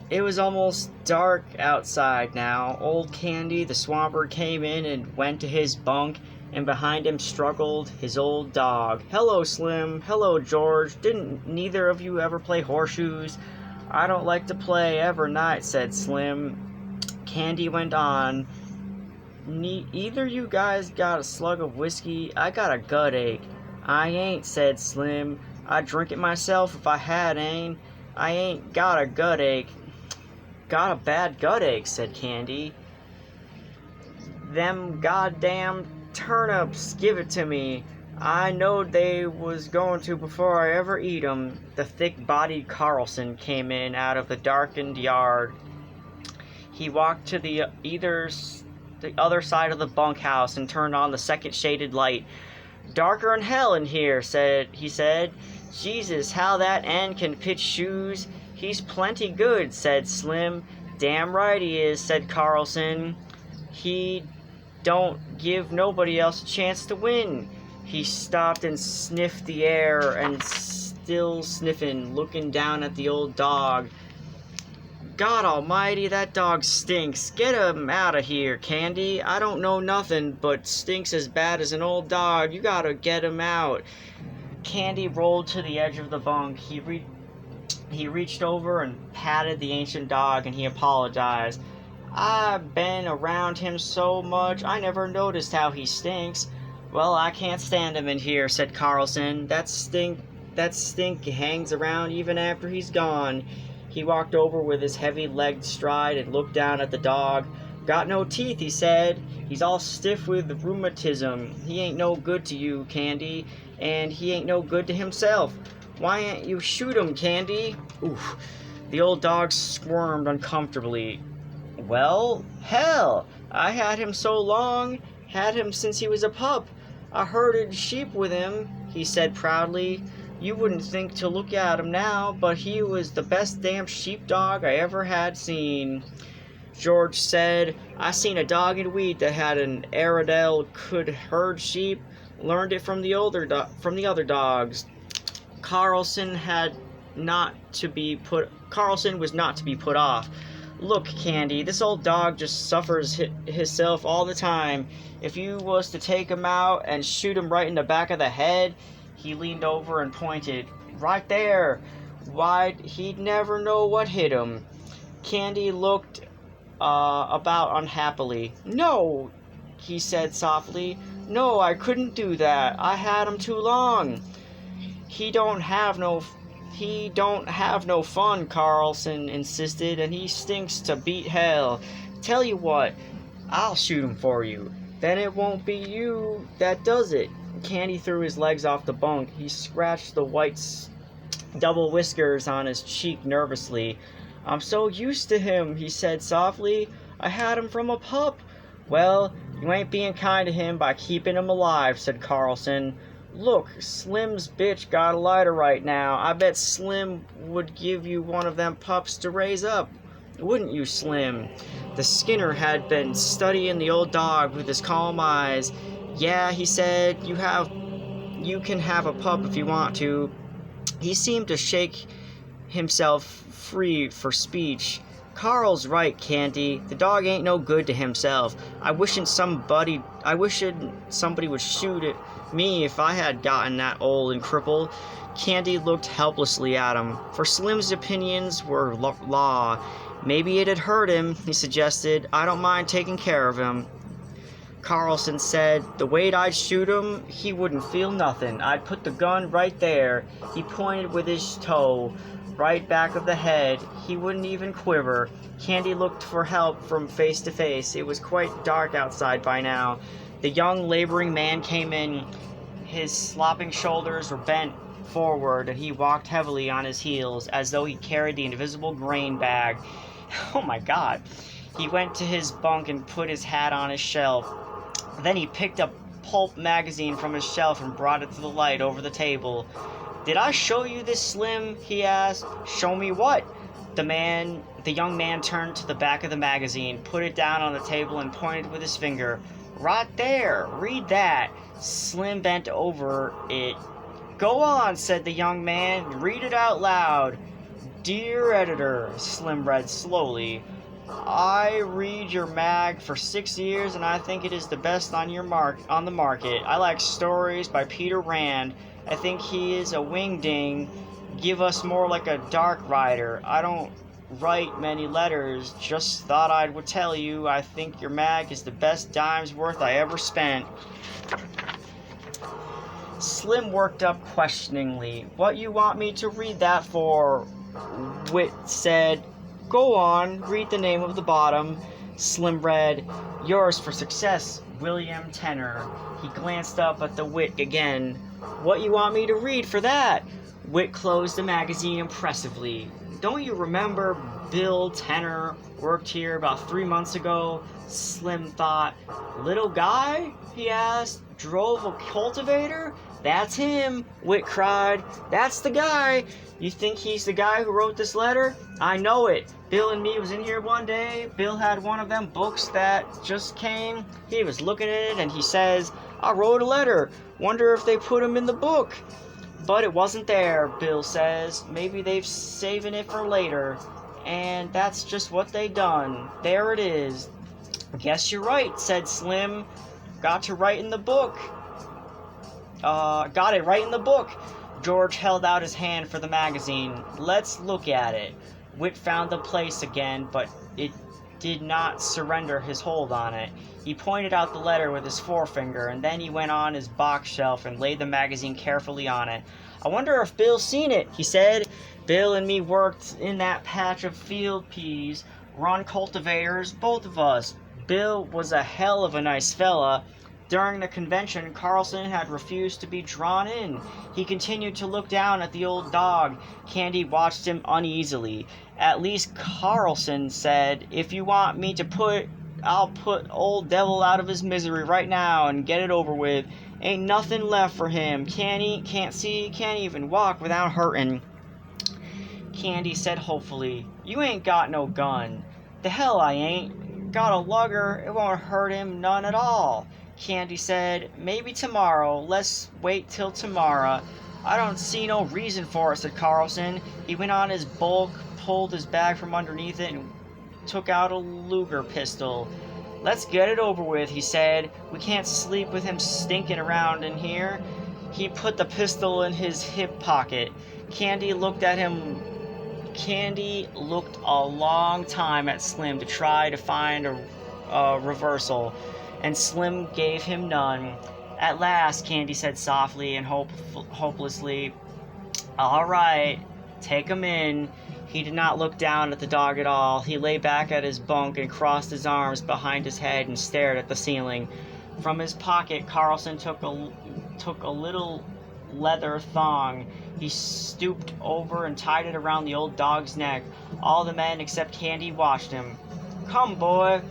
It was almost dark outside now. Old Candy, the swamper, came in and went to his bunk, and behind him struggled his old dog. "Hello, Slim. Hello, George. Didn't neither of you ever play horseshoes?" "I don't like to play every night," said Slim. Candy went on. "Either you guys got a slug of whiskey? I got a gut ache." "I ain't," said Slim. "I'd drink it myself if I had, ain't. I ain't got a gut ache." "Got a bad gut ache," said Candy. "Them goddamn turnips, give it to me. I knowed they was going to before I ever eat 'em." The thick-bodied Carlson came in out of the darkened yard. He walked to the other side of the bunkhouse and turned on the second shaded light. "Darker'n hell in here," he said. "Jesus, how that N can pitch shoes." "He's plenty good," said Slim. "Damn right he is," said Carlson. "He don't give nobody else a chance to win." He stopped and sniffed the air, and still sniffing, looking down at the old dog. "God almighty, that dog stinks. Get him out of here, Candy. I don't know nothing, but stinks as bad as an old dog. You gotta get him out." Candy rolled to the edge of the bunk. He reached over and patted the ancient dog, and he apologized. "I've been around him so much, I never noticed how he stinks." "Well, I can't stand him in here," said Carlson. That stink hangs around even after he's gone." He walked over with his heavy-legged stride and looked down at the dog. "Got no teeth," he said. "He's all stiff with rheumatism. He ain't no good to you, Candy, and he ain't no good to himself. Why ain't you shoot him, Candy?" Oof. The old dog squirmed uncomfortably. "Well, hell, I had him so long. Had him since he was a pup. I herded sheep with him," he said proudly. "You wouldn't think to look at him now, but he was the best damn sheepdog I ever had seen." George said, "I seen a dog in Wheat that had an Airedale could herd sheep. Learned it from the other dogs." Carlson was not to be put off. "Look, Candy, this old dog just suffers hisself all the time. If you was to take him out and shoot him right in the back of the head," he leaned over and pointed, "right there, why, he'd never know what hit him." Candy looked about unhappily. "No," he said softly. "No, I couldn't do that. I had him too long." He don't have no fun," Carlson insisted, "and he stinks to beat hell. Tell you what, I'll shoot him for you. Then it won't be you that does it." Candy threw his legs off the bunk. He scratched the white double whiskers on his cheek nervously. "I'm so used to him," he said softly. "I had him from a pup." "Well, you ain't being kind to him by keeping him alive," said Carlson. "Look, Slim's bitch got a lighter right now. I bet Slim would give you one of them pups to raise up. Wouldn't you, Slim?" The Skinner had been studying the old dog with his calm eyes. "Yeah," he said, you can have a pup if you want to." He seemed to shake himself free for speech. "Carl's right, Candy. The dog ain't no good to himself. I wishin' somebody would shoot at me if I had gotten that old and crippled." Candy looked helplessly at him, for Slim's opinions were law. "Maybe it'd hurt him," he suggested. "I don't mind taking care of him." Carlson said, "The way I'd shoot him, he wouldn't feel nothing. I'd put the gun right there." He pointed with his toe, right back of the head. He wouldn't even quiver. Candy looked for help from face to face. It was quite dark outside by now. The young laboring man came in. His slopping shoulders were bent forward, and he walked heavily on his heels, as though he carried the invisible grain bag. Oh my God. He went to his bunk and put his hat on his shelf. Then he picked a pulp magazine from his shelf and brought it to the light over the table. "Did I show you this, Slim?" he asked. "Show me what?" The young man turned to the back of the magazine, put it down on the table, and pointed with his finger. "Right there, read that." Slim bent over it. "Go on," said the young man. "Read it out loud." Dear editor, Slim read slowly, I read your mag for 6 years and I think it is the best on the market. I like stories by Peter Rand. I think he is a wingding. Give us more like a dark rider. I don't write many letters. Just thought I would tell you I think your mag is the best dime's worth I ever spent. Slim worked up questioningly. What you want me to read that for? Wit said, Go on, read the name of the bottom. Slim read, Yours for success, William Tenner. He glanced up at the Wit again. What you want me to read for that? Wit closed the magazine impressively. Don't you remember Bill Tenner worked here about 3 months ago? Slim thought. Little guy? He asked. Drove a cultivator? That's him, Wit cried. That's the guy. You think he's the guy who wrote this letter? I know it. Bill and me was in here one day. Bill had one of them books that just came. He was looking at it and he says, I wrote a letter. Wonder if they put him in the book. But it wasn't there, Bill says. Maybe they've saving it for later. And that's just what they done. There it is. Guess you're right, said Slim. Got it right in the book. George held out his hand for the magazine. Let's look at it. Wit found the place again, but it did not surrender his hold on it. He pointed out the letter with his forefinger, and then he went on his box shelf and laid the magazine carefully on it. I wonder if Bill's seen it, he said. Bill and me worked in that patch of field peas, run cultivators, both of us. Bill was a hell of a nice fella. During the convention, Carlson had refused to be drawn in. He continued to look down at the old dog. Candy watched him uneasily. At least Carlson said, If you want me to I'll put old devil out of his misery right now and get it over with. Ain't nothing left for him. Can't see, can't even walk without hurting. Candy said hopefully, You ain't got no gun. The hell I ain't. Got a lugger, it won't hurt him none at all. Candy said, Maybe tomorrow. Let's wait till tomorrow. I don't see no reason for it, said Carlson. He went on his bulk, pulled his bag from underneath it, and took out a Luger pistol. Let's get it over with, he said. We can't sleep with him stinking around in here. He put the pistol in his hip pocket. Candy looked a long time at Slim to try to find a reversal, and Slim gave him none. At last, Candy said softly and hopelessly, All right, take him in. He did not look down at the dog at all. He lay back at his bunk and crossed his arms behind his head and stared at the ceiling. From his pocket, Carlson took a little leather thong. He stooped over and tied it around the old dog's neck. All the men except Candy watched him. Come, boy,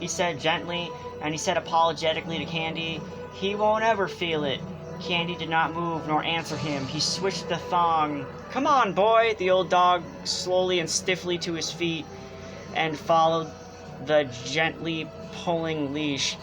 he said gently, and he said apologetically to Candy, He won't ever feel it. Candy did not move nor answer him. He switched the thong. Come on, boy, the old dog slowly and stiffly to his feet and followed the gently pulling leash.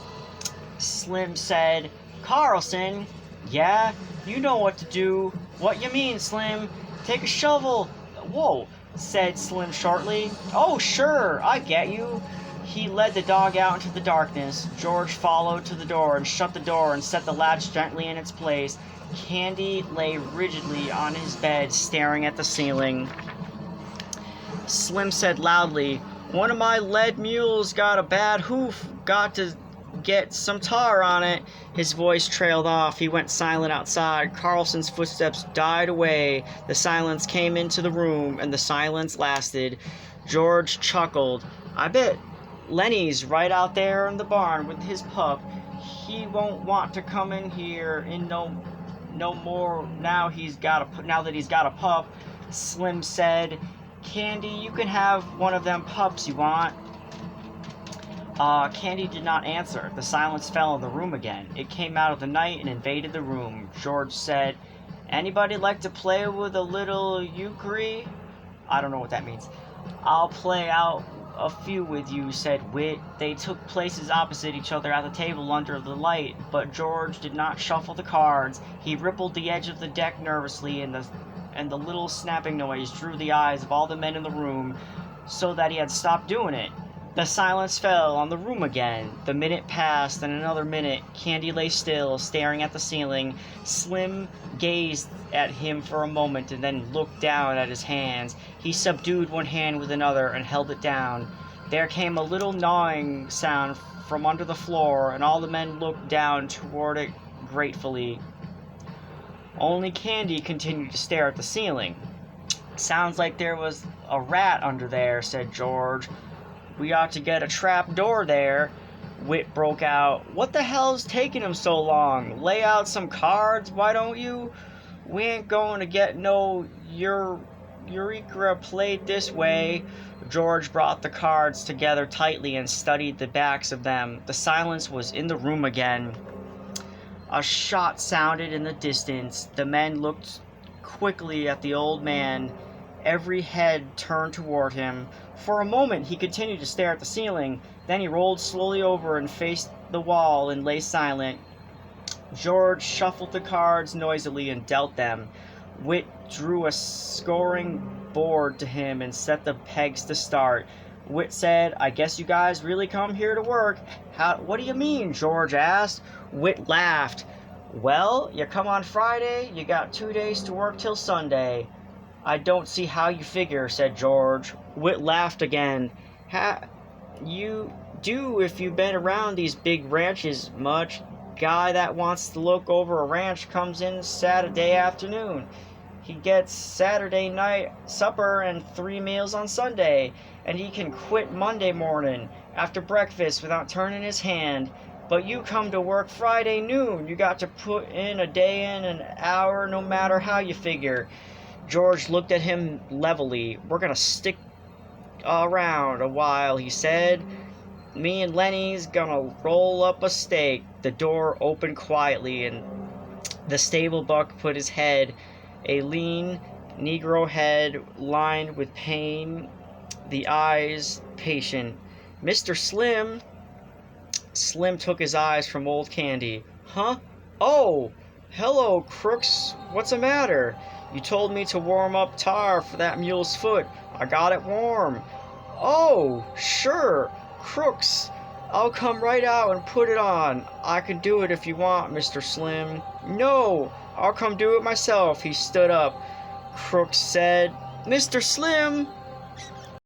Slim said, Carlson, yeah, you know what to do. What you mean, Slim? Take a shovel. Whoa, said Slim shortly. Oh, sure, I get you. He led the dog out into the darkness. George followed to the door and shut the door and set the latch gently in its place. Candy lay rigidly on his bed, staring at the ceiling. Slim said loudly, One of my lead mules got a bad hoof. Got to get some tar on it. His voice trailed off. He went silent outside. Carlson's footsteps died away. The silence came into the room, and the silence lasted. George chuckled. I bet Lenny's right out there in the barn with his pup. He won't want to come in here in no more now that he's got a pup. Slim said, Candy, you can have one of them pups you want. Candy did not answer. The silence fell in the room again. It came out of the night and invaded the room. George said, Anybody like to play with a little euchre? I don't know what that means. I'll play out a few with you, said Wit. They took places opposite each other at the table under the light, but George did not shuffle the cards. He rippled the edge of the deck nervously, and the and the little snapping noise drew the eyes of all the men in the room so that he had stopped doing it. The silence fell on the room again. The minute passed, and another minute. Candy lay still, staring at the ceiling. Slim gazed at him for a moment and then looked down at his hands. He subdued one hand with another and held it down. There came a little gnawing sound from under the floor, and all the men looked down toward it gratefully. Only Candy continued to stare at the ceiling. "Sounds like there was a rat under there," said George. "We ought to get a trap door there." Whit broke out. "What the hell's taking him so long? Lay out some cards, why don't you? We ain't going to get no Eureka played this way." George brought the cards together tightly and studied the backs of them. The silence was in the room again. A shot sounded in the distance. The men looked quickly at the old man. Every head turned toward him. For a moment he continued to stare at the ceiling. Then he rolled slowly over and faced the wall and lay silent. George shuffled the cards noisily and dealt them. Whit drew a scoring board to him and set the pegs to start. Whit said, "I guess you guys really come here to work." What do you mean?" George asked. Whit laughed. "Well, you come on Friday, you got 2 days to work till Sunday." "I don't see how you figure," said George. Whit laughed again. "You do if you've been around these big ranches much. Guy that wants to look over a ranch comes in Saturday afternoon. He gets Saturday night supper and 3 meals on Sunday, and he can quit Monday morning after breakfast without turning his hand. But you come to work Friday noon. You got to put in a day in an hour no matter how you figure." George looked at him levelly. "We're gonna stick around a while," he said. "Me and Lenny's gonna roll up a steak." The door opened quietly, and the stable buck put his head, a lean Negro head lined with pain, the eyes patient. "Mr. Slim." Slim took his eyes from old Candy. "Huh? Oh! Hello, Crooks. What's the matter? You told me to warm up tar for that mule's foot. I got it warm." "Oh, sure, Crooks. I'll come right out and put it on. I can do it if you want, Mr. Slim." "No, I'll come do it myself." He stood up. Crooks said, "Mr. Slim,